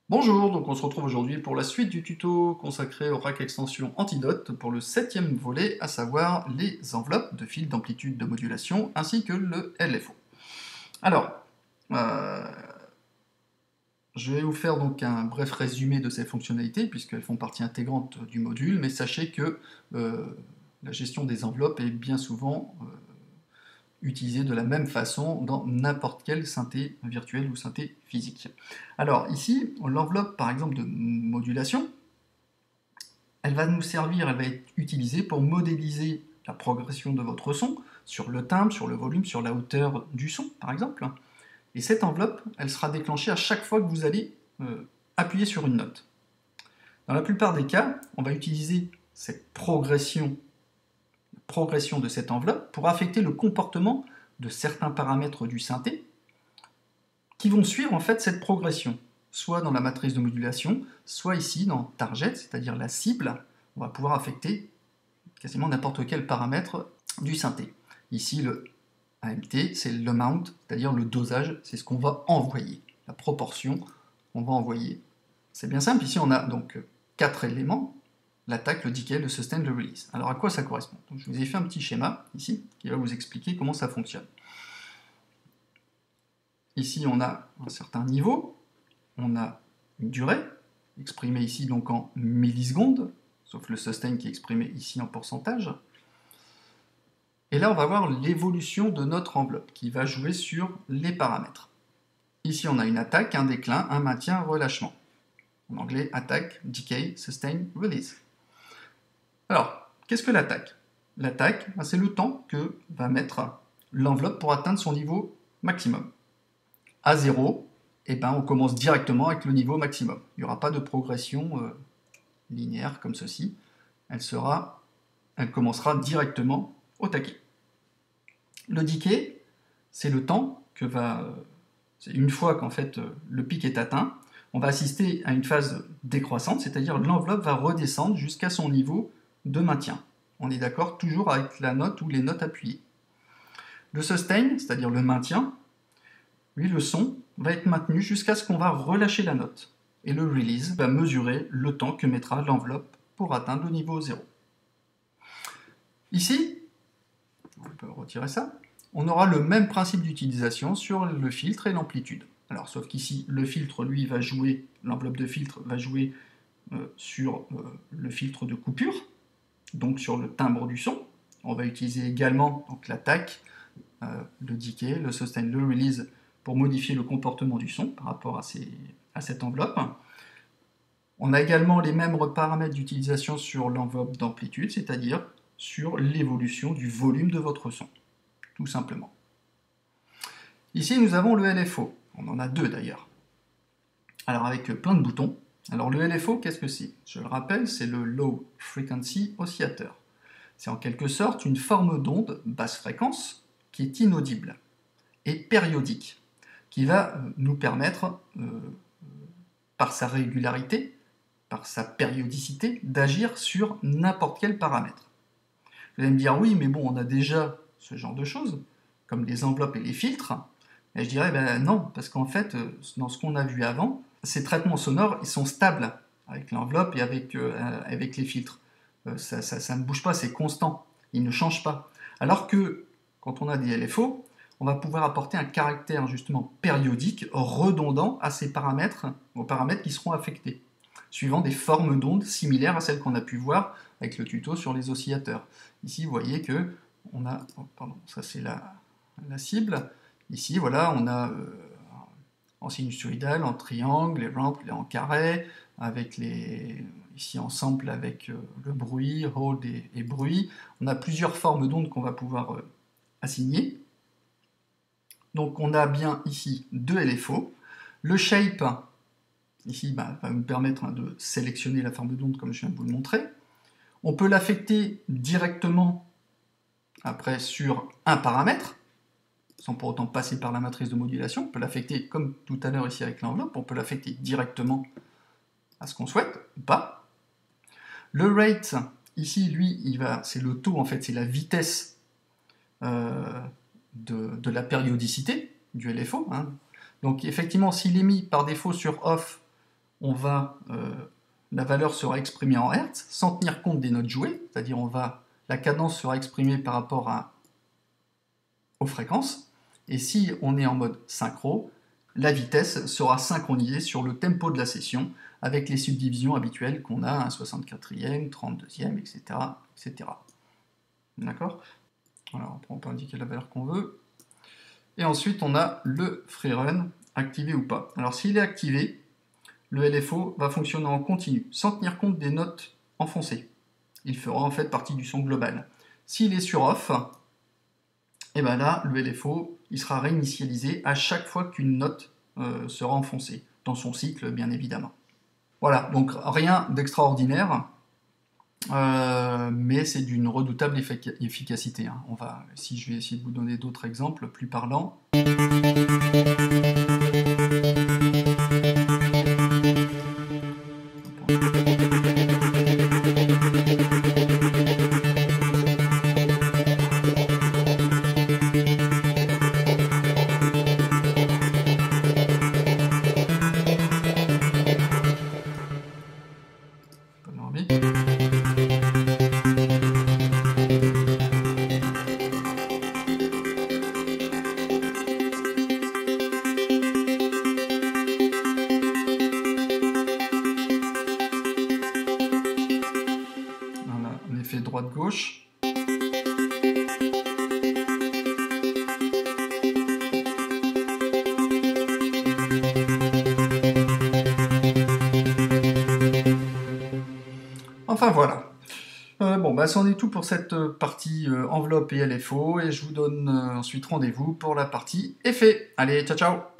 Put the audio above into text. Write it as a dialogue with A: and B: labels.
A: Bonjour, donc on se retrouve aujourd'hui pour la suite du tuto consacré au rack extension Antidote pour le 7e volet, à savoir les enveloppes de fil d'amplitude de modulation ainsi que le LFO. Alors, je vais vous faire donc un bref résumé de ces fonctionnalités puisqu'elles font partie intégrante du module, mais sachez que la gestion des enveloppes est bien souvent utilisé de la même façon dans n'importe quelle synthé virtuelle ou synthé physique. Alors ici, l'enveloppe par exemple de modulation, elle va nous servir, elle va être utilisée pour modéliser la progression de votre son sur le timbre, sur le volume, sur la hauteur du son par exemple. Et cette enveloppe, elle sera déclenchée à chaque fois que vous allez appuyer sur une note. Dans la plupart des cas, on va utiliser cette progression de cette enveloppe pour affecter le comportement de certains paramètres du synthé qui vont suivre en fait cette progression, soit dans la matrice de modulation, soit ici dans target, c'est-à-dire la cible. On va pouvoir affecter quasiment n'importe quel paramètre du synthé. Ici le AMT, c'est l'amount, c'est-à-dire le dosage, c'est ce qu'on va envoyer, la proportion qu'on va envoyer. C'est bien simple, ici on a donc 4 éléments: l'attaque, le decay, le sustain, le release. Alors à quoi ça correspond? Donc, je vous ai fait un petit schéma ici qui va vous expliquer comment ça fonctionne. Ici on a un certain niveau, on a une durée, exprimée ici donc en millisecondes, sauf le sustain qui est exprimé ici en pourcentage. Et là on va voir l'évolution de notre enveloppe qui va jouer sur les paramètres. Ici on a une attaque, un déclin, un maintien, un relâchement. En anglais, attaque, decay, sustain, release. Alors, qu'est-ce que l'attaque? L'attaque, c'est le temps que va mettre l'enveloppe pour atteindre son niveau maximum. À 0, on commence directement avec le niveau maximum. Il n'y aura pas de progression linéaire comme ceci. Elle commencera directement au taquet. Le decay, c'est le temps que c'est une fois qu'en fait le pic est atteint, on va assister à une phase décroissante, c'est-à-dire l'enveloppe va redescendre jusqu'à son niveau de maintien. On est d'accord toujours avec la note ou les notes appuyées. Le sustain, c'est-à-dire le maintien, lui, le son va être maintenu jusqu'à ce qu'on va relâcher la note. Et le release va mesurer le temps que mettra l'enveloppe pour atteindre le niveau 0. Ici, on peut retirer ça, on aura le même principe d'utilisation sur le filtre et l'amplitude. Alors, sauf qu'ici, le filtre, lui, va jouer, l'enveloppe de filtre va jouer sur le filtre de coupure, donc sur le timbre du son. On va utiliser également l'attaque, le decay, le sustain, le release pour modifier le comportement du son par rapport à cette enveloppe. On a également les mêmes paramètres d'utilisation sur l'enveloppe d'amplitude, c'est-à-dire sur l'évolution du volume de votre son, tout simplement. Ici, nous avons le LFO. On en a deux d'ailleurs. Alors avec plein de boutons. Alors le LFO, qu'est-ce que c'est? Je le rappelle, c'est le Low Frequency Oscillator. C'est en quelque sorte une forme d'onde basse fréquence qui est inaudible et périodique, qui va nous permettre, par sa régularité, par sa périodicité, d'agir sur n'importe quel paramètre. Vous allez me dire, oui, mais bon, on a déjà ce genre de choses, comme les enveloppes et les filtres. Et je dirais, ben non, parce qu'en fait, dans ce qu'on a vu avant, ces traitements sonores, ils sont stables avec l'enveloppe et avec les filtres. Ça ne bouge pas, c'est constant, ils ne changent pas. Alors que, quand on a des LFO, on va pouvoir apporter un caractère justement périodique, redondant à ces paramètres, aux paramètres qui seront affectés, suivant des formes d'ondes similaires à celles qu'on a pu voir avec le tuto sur les oscillateurs. Ici, vous voyez que on a, ça c'est la cible. Ici, voilà, on a en sinusoïdal, en triangle, les rampes, en carré, avec ici en sample avec le bruit, hold et bruit. On a plusieurs formes d'ondes qu'on va pouvoir assigner. Donc on a bien ici deux LFO. Le shape, ici, va nous permettre de sélectionner la forme d'onde comme je viens de vous le montrer. On peut l'affecter directement après sur un paramètre, sans pour autant passer par la matrice de modulation. On peut l'affecter comme tout à l'heure ici avec l'enveloppe, on peut l'affecter directement à ce qu'on souhaite ou pas. Le rate, ici, lui, c'est le taux, en fait, c'est la vitesse de la périodicité du LFO. Hein. Donc effectivement, s'il est mis par défaut sur off, la valeur sera exprimée en Hertz, sans tenir compte des notes jouées, c'est-à-dire la cadence sera exprimée par rapport aux fréquences, et si on est en mode synchro, la vitesse sera synchronisée sur le tempo de la session, avec les subdivisions habituelles qu'on a, un 64e, 32e, etc. etc. D'accord? Alors, on peut indiquer la valeur qu'on veut. Et ensuite, on a le free run, activé ou pas. Alors, s'il est activé, le LFO va fonctionner en continu, sans tenir compte des notes enfoncées. Il fera en fait partie du son global. S'il est sur off, et bien là, le LFO il sera réinitialisé à chaque fois qu'une note sera enfoncée, dans son cycle, bien évidemment. Voilà, donc rien d'extraordinaire, mais c'est d'une redoutable efficacité. Hein. Si je vais essayer de vous donner d'autres exemples plus parlants. Droite-gauche. Enfin voilà. Bon, bah, c'en est tout pour cette partie enveloppe et LFO, et je vous donne ensuite rendez-vous pour la partie effet. Allez, ciao ciao!